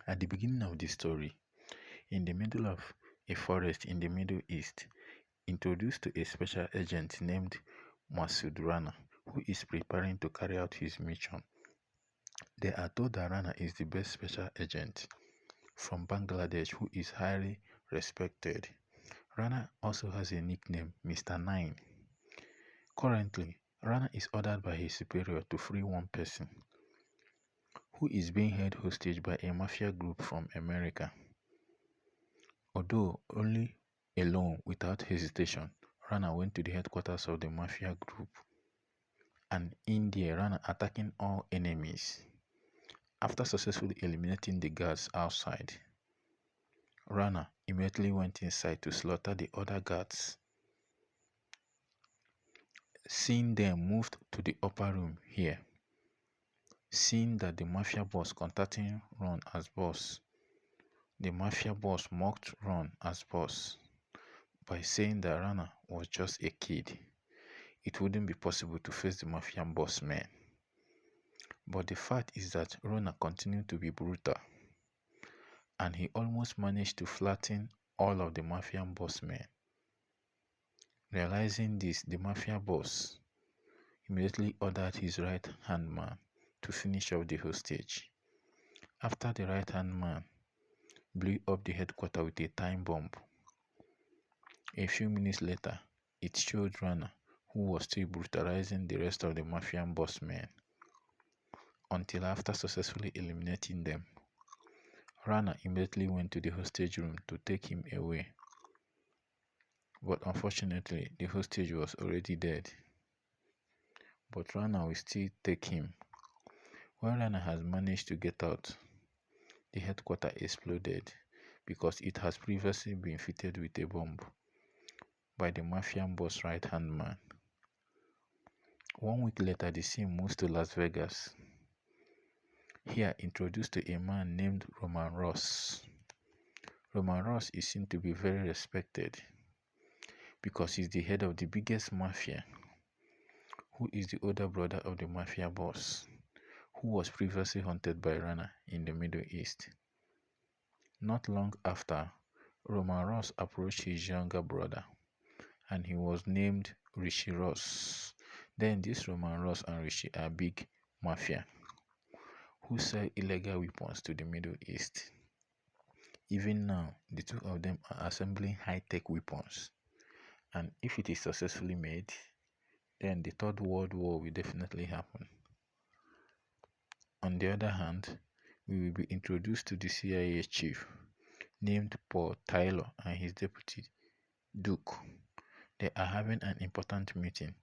At the beginning of the story, in the middle of a forest in the Middle East, introduced to a special agent named Masood Rana, who is preparing to carry out his mission. They are told that Rana is the best special agent from Bangladesh who is highly respected. Rana also has a nickname, Mr. Nine. Currently, Rana is ordered by his superior to free one person who is being held hostage by a mafia group from America. Although only alone without hesitation, Rana went to the headquarters of the mafia group, and in there Rana attacking all enemies. After successfully eliminating the guards outside, Rana immediately went inside to slaughter the other guards. Seeing them moved to the upper room here, seeing that the mafia boss contacting Ron as boss, the mafia boss mocked Ron as boss by saying that Rana was just a kid. It wouldn't be possible to face the mafia boss men. But the fact is that Rana continued to be brutal, and he almost managed to flatten all of the mafia boss men. Realizing this, the mafia boss immediately ordered his right-hand man to finish off the hostage. After the right-hand man blew up the headquarters with a time bomb, a few minutes later, it showed Rana, who was still brutalizing the rest of the mafia boss men until after successfully eliminating them. Rana immediately went to the hostage room to take him away, but unfortunately the hostage was already dead. But Rana will still take him. When Rana has managed to get out, the headquarters exploded because it has previously been fitted with a bomb by the mafia boss right-hand man. 1 week later, the scene moves to Las Vegas. Here, introduced to a man named Roman Ross. Roman Ross is seen to be very respected because he's the head of the biggest mafia, who is the older brother of the mafia boss, who was previously hunted by Rana in the Middle East. Not long after, Roman Ross approached his younger brother, and he was named Rishi Ross. Then this Roman Ross and Rishi are big mafia who sell illegal weapons to the Middle East. Even now, the two of them are assembling high-tech weapons, and if it is successfully made, then the Third World War will definitely happen. On the other hand, we will be introduced to the CIA chief named Paul Taylor and his deputy Duke. They are having an important meeting,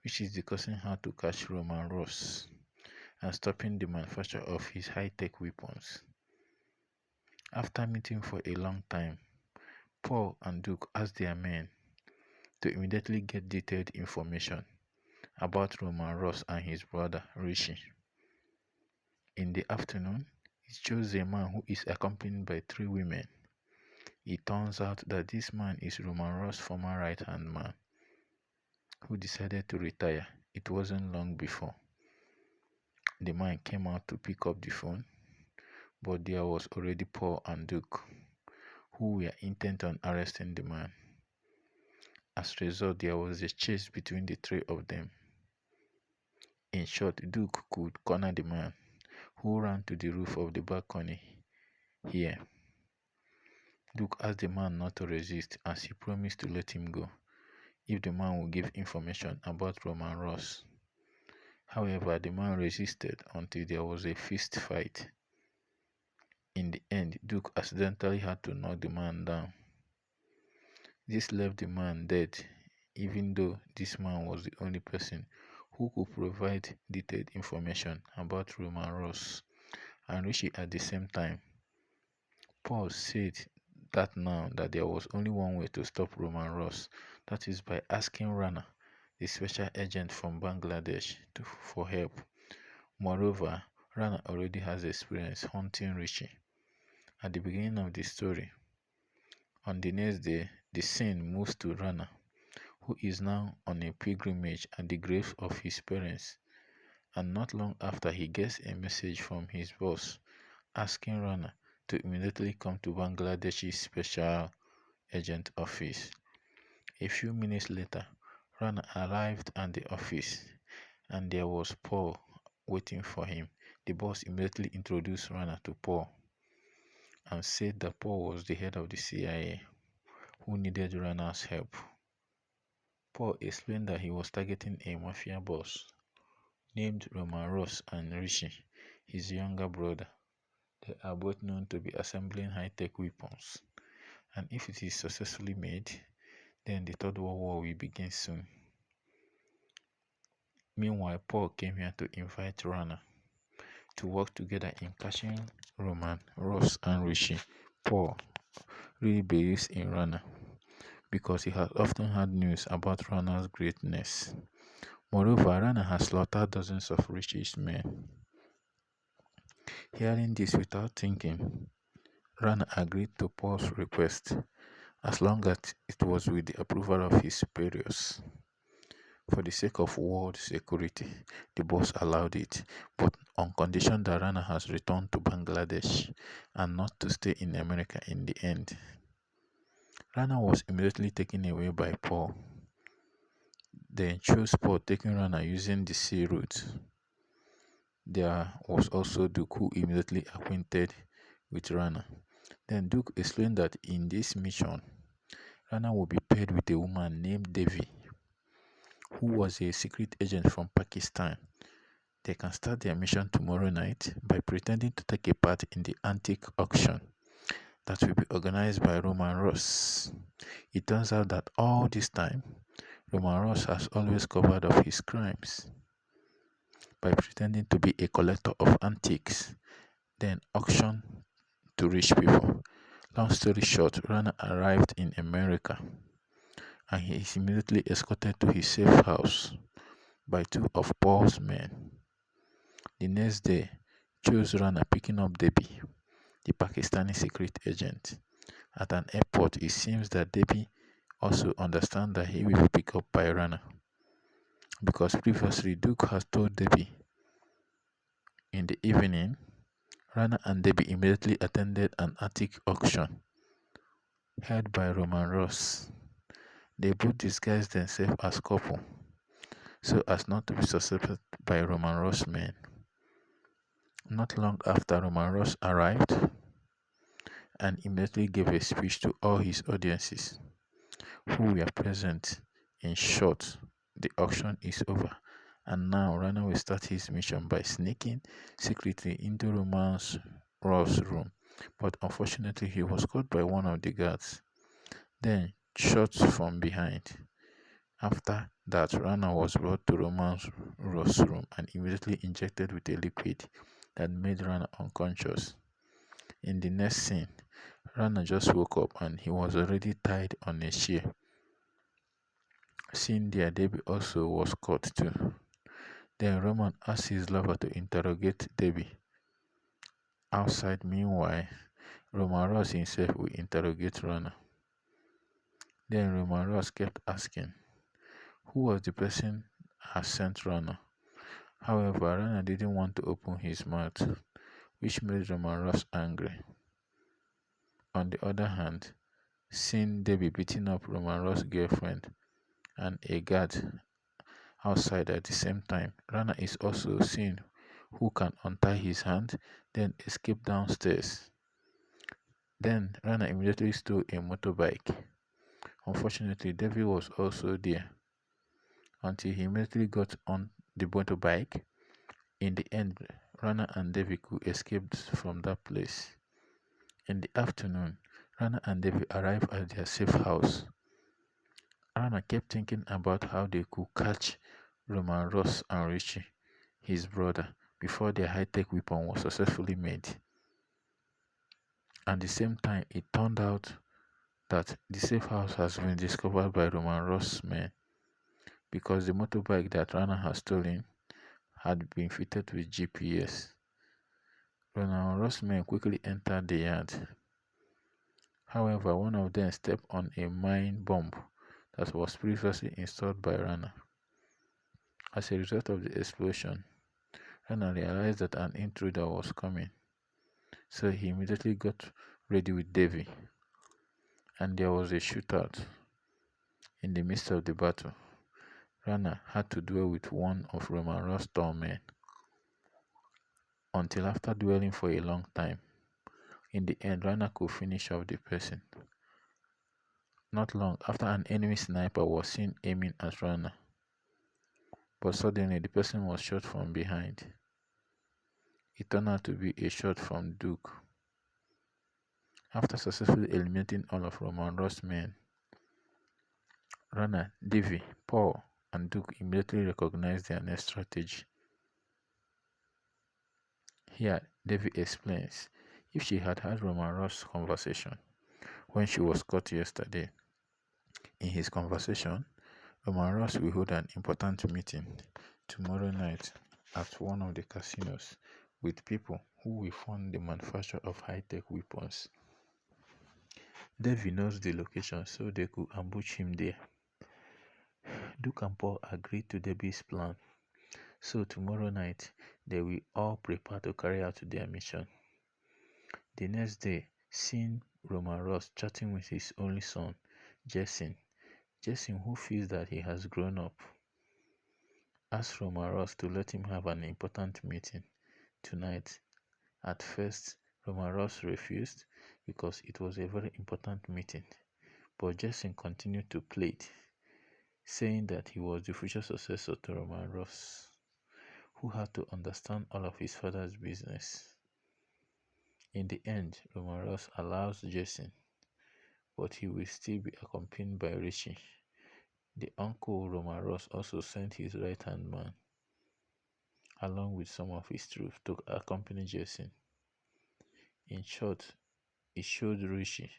which is discussing how to catch Roman Ross and stopping the manufacture of his high-tech weapons. After meeting for a long time, Paul and Duke asked their men to immediately get detailed information about Roman Ross and his brother Rishi. In the afternoon, it shows a man who is accompanied by 3 women. It turns out that this man is Roman Ross' former right-hand man, who decided to retire. It wasn't long before the man came out to pick up the phone, but there was already Paul and Duke, who were intent on arresting the man. As a result, there was a chase between the 3 of them. In short, Duke could corner the man, who ran to the roof of the balcony here. Duke asked the man not to resist, as he promised to let him go if the man would give information about Roman Ross. However, the man resisted until there was a fist fight. In the end, Duke accidentally had to knock the man down. This left the man dead, even though this man was the only person who could provide detailed information about Roman Ross and Rishi at the same time. Paul said that now that there was only one way to stop Roman Ross, that is by asking Rana, the special agent from Bangladesh, for help. Moreover, Rana already has experience hunting Rishi. At the beginning of the story, on the next day, the scene moves to Rana, who is now on a pilgrimage at the grave of his parents, and not long after he gets a message from his boss asking Rana to immediately come to Bangladesh's special agent office. A few minutes later, Rana arrived at the office and there was Paul waiting for him. The boss immediately introduced Rana to Paul and said that Paul was the head of the CIA who needed Rana's help. Paul explained that he was targeting a mafia boss named Roman Ross and Rishi, his younger brother. They are both known to be assembling high-tech weapons, and if it is successfully made, then the Third World War will begin soon. Meanwhile, Paul came here to invite Rana to work together in catching Roman, Ross, and Rishi. Paul really believes in Rana because he has often heard news about Rana's greatness. Moreover, Rana has slaughtered dozens of Rishi's men. Hearing this without thinking, Rana agreed to Paul's request as long as it was with the approval of his superiors. For the sake of world security, the boss allowed it, but on condition that Rana has returned to Bangladesh and not to stay in America in the end. Rana was immediately taken away by Paul. Then chose Paul taking Rana using the sea route. There was also Duke who immediately acquainted with Rana. Then Duke explained that in this mission, Rana will be paired with a woman named Devi, who was a secret agent from Pakistan. They can start their mission tomorrow night by pretending to take a part in the antique auction that will be organized by Roman Ross. It turns out that all this time, Roman Ross has always covered up his crimes by pretending to be a collector of antiques, then auction to rich people. Long story short, Rana arrived in America and he is immediately escorted to his safe house by two of Paul's men. The next day, chose Rana picking up Debbie, the Pakistani secret agent. At an airport, it seems that Debbie also understands that he will be picked up by Rana because previously Duke has told Debbie. In the evening, Rana and Debbie immediately attended an antique auction held by Roman Ross. They both disguised themselves as couple so as not to be suspected by Roman Ross men. Not long after Roman Ross arrived and immediately gave a speech to all his audiences who were present. In short, the auction is over and now Rana will start his mission by sneaking secretly into Roman Ross' room, but unfortunately he was caught by one of the guards, then shot from behind. After that, Rana was brought to Roman Ross' room and immediately injected with a liquid that made Rana unconscious. In the next scene, Rana just woke up and he was already tied on a chair. Seen there, Debbie also was caught too. Then Roman asked his lover to interrogate Debbie. Outside, meanwhile, Roman Ross himself will interrogate Rana. Then Roman Ross kept asking, who was the person who sent Rana? However, Rana didn't want to open his mouth, which made Roman Ross angry. On the other hand, seeing Debbie beating up Roman Ross' girlfriend and a guard outside at the same time, Rana is also seen who can untie his hand, then escape downstairs. Then Rana immediately stole a motorbike. Unfortunately, Debbie was also there until he immediately got on the motorbike. In the end, Rana and Debbie could escape from that place. In the afternoon, Rana and Debbie arrived at their safe house. Rana kept thinking about how they could catch Roman Ross and Richie, his brother, before their high-tech weapon was successfully made. At the same time, it turned out that the safe house has been discovered by Roman Ross' men because the motorbike that Rana had stolen had been fitted with GPS. Roman Ross' men quickly entered the yard. However, one of them stepped on a mine bomb that was previously installed by Rana. As a result of the explosion, Rana realized that an intruder was coming, So he immediately got ready with Davy, and there was a shootout. In the midst of the battle, Rana had to duel with one of Roman Ross' tall men until after dueling for a long time. In the end, Rana could finish off the person. Not long after, an enemy sniper was seen aiming at Rana, but suddenly the person was shot from behind. It turned out to be a shot from Duke. After successfully eliminating all of Roman Ross' men, Rana, Davy, Paul, and Duke immediately recognized their next strategy. Here, Davy explains if she had had Roman Ross' conversation when she was caught yesterday. In his conversation, Roman Ross will hold an important meeting tomorrow night at one of the casinos with people who will fund the manufacture of high-tech weapons. Davy knows the location, so they could ambush him there. Duke and Paul agreed to Davy's plan, so tomorrow night they will all prepare to carry out their mission. The next day, seeing Roman Ross chatting with his only son, Jason, who feels that he has grown up, asks Roman Ross to let him have an important meeting tonight. At first, Roman Ross refused because it was a very important meeting, but Jason continued to plead, saying that he was the future successor to Roman Ross, who had to understand all of his father's business. In the end, Roman Ross allows Jason, but he will still be accompanied by Richie. The uncle Roman Ross also sent his right-hand man, along with some of his troops, to accompany Jason. In short, it showed Richie,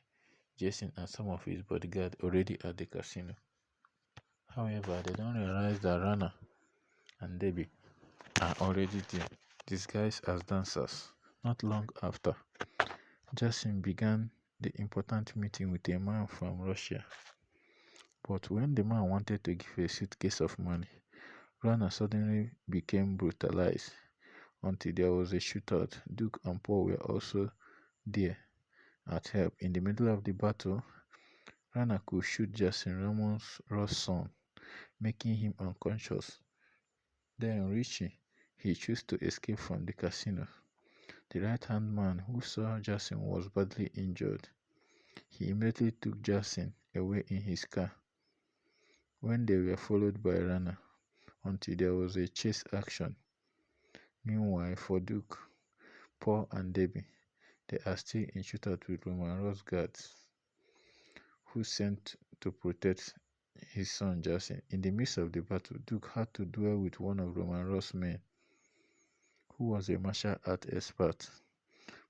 Jason, and some of his bodyguards already at the casino. However, they don't realize that Rana and Debbie are already there, disguised as dancers. Not long after, Jason began the important meeting with a man from Russia. But when the man wanted to give a suitcase of money, Rana suddenly became brutalized until there was a shootout. Duke and Paul were also there at help. In the middle of the battle, Rana could shoot Jason Ramon's Ross' son, making him unconscious. Then Richie, he chose to escape from the casino. The right-hand man who saw Jason was badly injured. He immediately took Jason away in his car. When they were followed by Rana until there was a chase action. Meanwhile, for Duke, Paul and Debbie, they are still in shootout with Roman Ross guards, who sent to protect his son Jason. In the midst of the battle, Duke had to duel with one of Roman Ross' men, who was a martial art expert.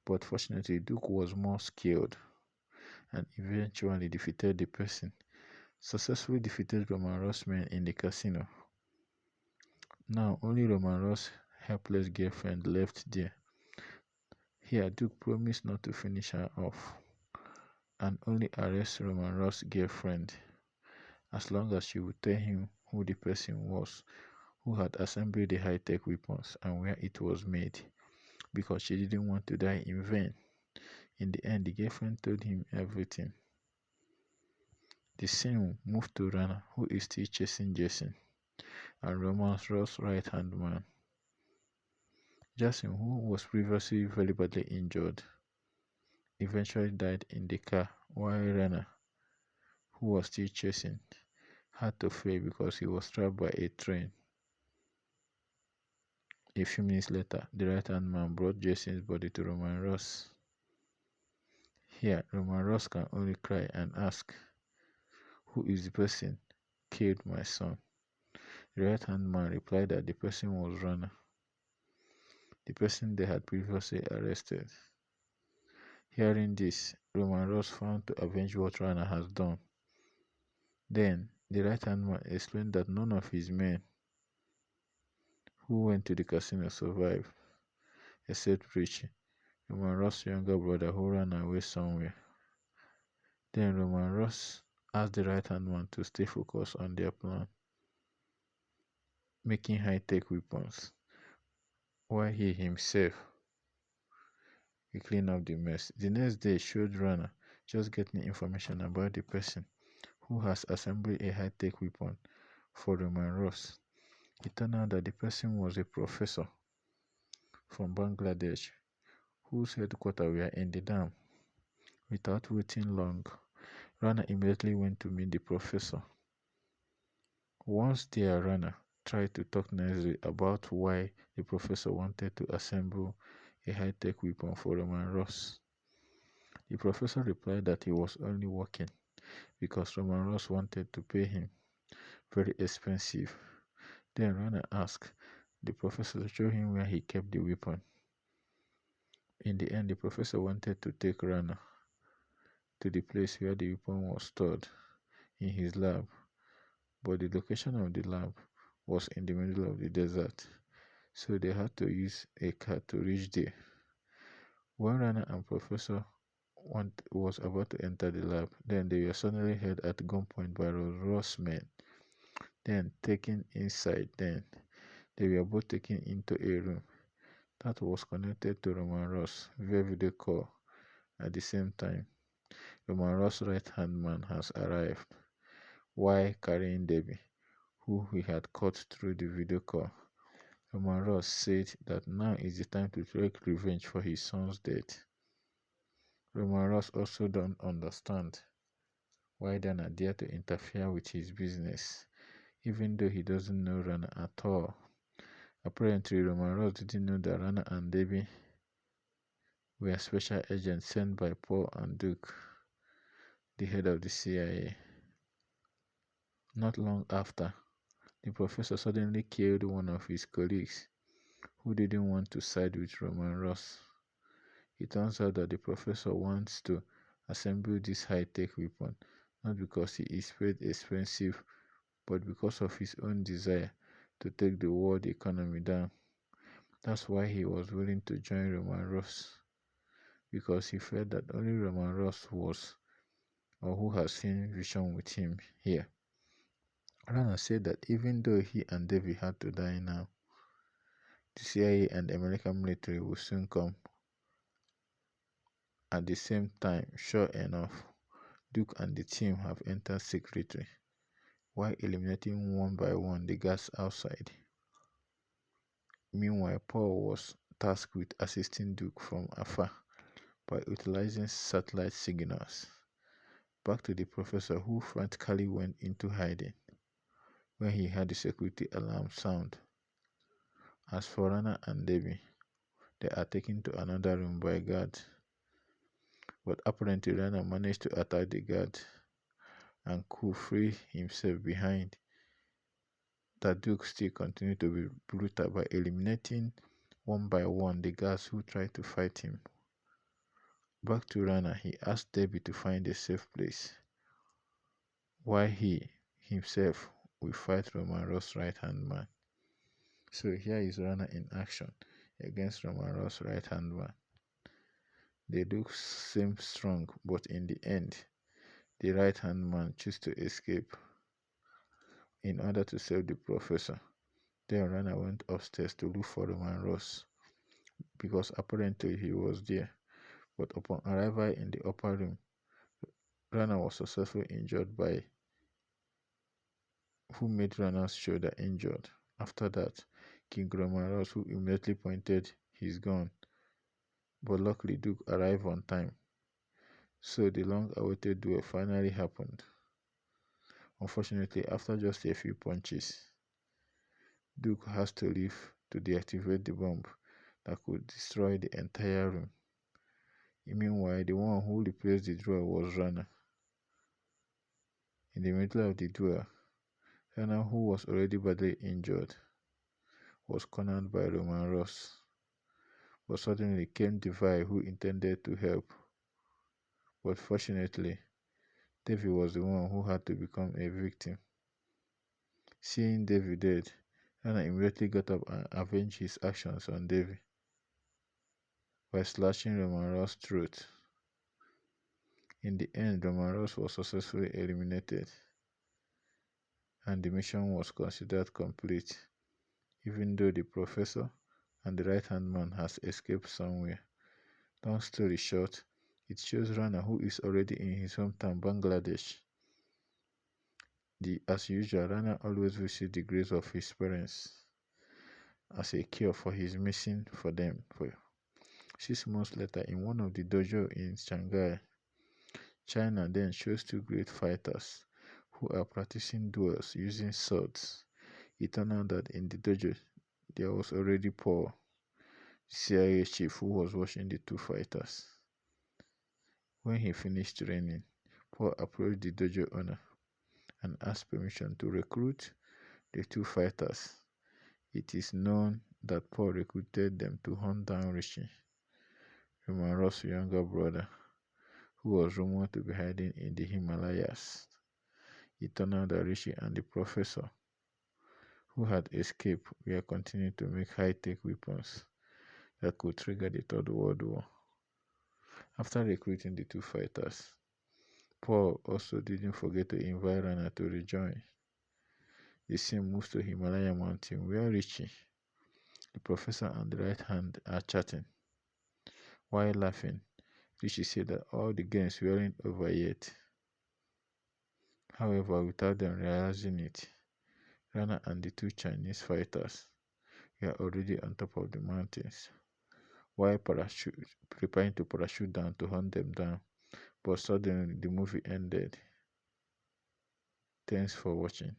But fortunately, Duke was more skilled and eventually defeated the person, successfully defeated Roman Ross' men in the casino. Now, only Roman Ross' helpless girlfriend left there. Here, Duke promised not to finish her off and only arrest Roman Ross' girlfriend as long as she would tell him who the person was who had assembled the high-tech weapons and where it was made, because she didn't want to die in vain. In the end, the girlfriend told him everything. The scene moved to Rana, who is still chasing Jason, and Roman Ross' right-hand man. Jason, who was previously very badly injured, eventually died in the car, while Rana, who was still chasing, had to flee because he was trapped by a train. A few minutes later, the right-hand man brought Jason's body to Roman Ross. Here, Roman Ross can only cry and ask, "Who is the person killed my son?" The right-hand man replied that the person was Rana, the person they had previously arrested. Hearing this, Roman Ross found to avenge what Rana has done. Then, the right-hand man explained that none of his men who went to the casino survived, except Richie, Roman Ross' younger brother who ran away somewhere. Then Roman Ross asked the right-hand man to stay focused on their plan, making high-tech weapons, while he himself he cleaned up the mess. The next day showed Rana just getting information about the person who has assembled a high-tech weapon for Roman Ross. It turned out that the person was a professor from Bangladesh whose headquarters were in the dam. Without waiting long, Rana immediately went to meet the professor. Once there, Rana tried to talk nicely about why the professor wanted to assemble a high-tech weapon for Roman Ross. The professor replied that he was only working because Roman Ross wanted to pay him very expensive. Then Rana asked the professor to show him where he kept the weapon. In the end, the professor wanted to take Rana to the place where the weapon was stored in his lab, but the location of the lab was in the middle of the desert, so they had to use a car to reach there. When Rana and Professor was about to enter the lab, then they were suddenly held at gunpoint by Ross men, then taken inside. Then they were both taken into a room that was connected to Roman Ross via video call. At the same time, Roman Ross' right-hand man has arrived, while carrying Debbie, who he had caught through the video call. Roman Ross said that now is the time to take revenge for his son's death. Roman Ross also don't understand why Dana dared to interfere with his business, even though he doesn't know Rana at all. Apparently, Roman Ross didn't know that Rana and Debbie were special agents sent by Paul and Duke, the head of the CIA. Not long after, the professor suddenly killed one of his colleagues who didn't want to side with Roman Ross. It turns out that the professor wants to assemble this high-tech weapon not because he is paid expensive, but because of his own desire to take the world economy down. That's why he was willing to join Roman Ross, because he felt that only Roman Ross was or who has seen vision with him here. Rana said that even though he and Davy had to die now, the CIA and the American military will soon come. At the same time, sure enough, Duke and the team have entered secretly, while eliminating one by one the guards outside. Meanwhile, Paul was tasked with assisting Duke from afar by utilizing satellite signals. Back to the professor, who frantically went into hiding when he heard the security alarm sound. As for Rana and Debbie, they are taken to another room by guards, but apparently Rana managed to attack the guard and could free himself behind. That Duke still continued to be brutal by eliminating one by one the guards who tried to fight him. Back to Rana, he asked Debbie to find a safe place, while he himself will fight Roman Ross' right-hand man. So here is Rana in action against Roman Ross' right-hand man. They look seem strong, but in the end, the right-hand man chose to escape in order to save the professor. Then Rana went upstairs to look for Roman Ross, because apparently he was there. But upon arrival in the upper room, Rana was successfully injured by who made Rana's shoulder injured. After that, King Roman Ross, who immediately pointed his gun, but luckily Duke arrived on time. So the long-awaited duel finally happened. Unfortunately, after just a few punches, Duke has to leave to deactivate the bomb that could destroy the entire room. Meanwhile, the one who replaced the duel was Rana. In the middle of the duel, Rana, who was already badly injured, was cornered by Roman Ross. But suddenly came Devi, who intended to help. But fortunately, Devi was the one who had to become a victim. Seeing Devi dead, Rana immediately got up and avenged his actions on Devi by slashing Roman Ross' throat. In the end, Roman Ross was successfully eliminated, and the mission was considered complete, even though the professor and the right-hand man has escaped somewhere. Long story short, it shows Rana, who is already in his hometown Bangladesh. As usual, Rana always visits the graves of his parents as a cure for his missing for them. 6 months later, in one of the dojo in Shanghai, China then shows two great fighters who are practicing duels using swords. It turned out that in the dojo there was already Paul, the CIA chief, who was watching the two fighters. When he finished training, Paul approached the dojo owner and asked permission to recruit the two fighters. It is known that Paul recruited them to hunt down Richie, Roman's younger brother, who was rumored to be hiding in the Himalayas. It turned out that Richie and the professor, who had escaped, were continuing to make high-tech weapons that could trigger the Third World War. After recruiting the two fighters, Paul also didn't forget to invite Rana to rejoin. The scene moves to Himalaya mountain where Richie, the professor and the right hand are chatting. While laughing, Richie said that all the games weren't over yet. However, without them realizing it, Rana and the two Chinese fighters were already on top of the mountains, while preparing to parachute down to hunt them down. But suddenly the movie ended. Thanks for watching.